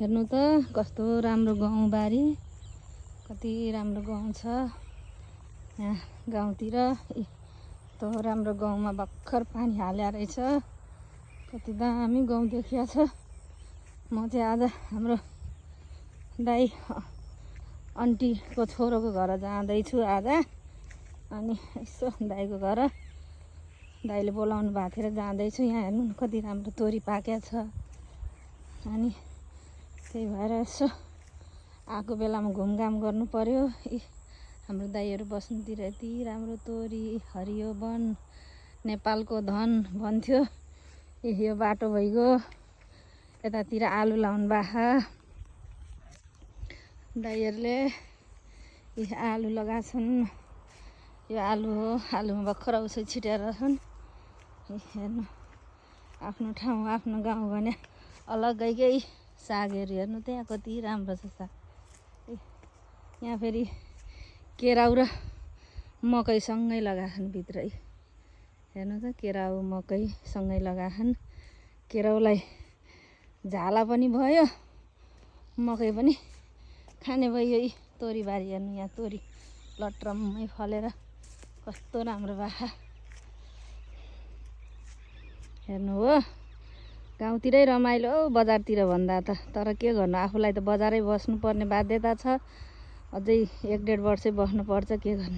हेर्नु त कस्तो राम्रो गाउँबारी, कति राम्रो गाउँ छ यहाँ गाउँतिर। यस्तो राम्रो गाउँमा भर्खर पानी हाल्या रहेछ। कति दामी गाउँ देखिया छ। म चाहिँ आज हाम्रो दाइ आन्टीको छोरोको घर जाँदैछु आज। अनि यसो दाइको घर दाइले बोलाउनु भएको थियो र जाँदैछु। यहाँ हेर्नु न कति राम्रो तोरी पाकेको छ। अनि त्यही भएर यसो आएको बेलामा घुमघाम गर्नु पर्यो। हाम्रो दाइहरू बस्नुतिर यति राम्रो तोरी हरियो वन नेपालको धन भन्थ्यो। यो बाटो भइगयो यतातिर आलु लाउनु भएको दाइहरूले। आलु लगाछन्। यो आलु हो। आलुमा भर्खर औषधि छिटेर छन्। हेर्नु आफ्नो ठाउँ आफ्नो गाउँ भने अलग्गै सागहरू हेर्नु त्यहाँ कति राम्रो छ साग। यहाँ फेरि केराउ र मकै सँगै लगाछन् भित्रै। हेर्नु त केराउ मकै सँगै लगाछन्। केराउलाई झाला पनि भयो मकै पनि खाने भयो। तोरी बारी हेर्नु यहाँ तोरी लट्रम्मै फलेर कस्तो राम्रो बाखा हेर्नु हो। गाउँतिरै रमाइलो बजारतिर भन्दा त। तर के गर्नु आफूलाई त बजारै बस्नुपर्ने बाध्यता छ। अझै 1-1.5 वर्ष बस्नुपर्छ। के गर्नु।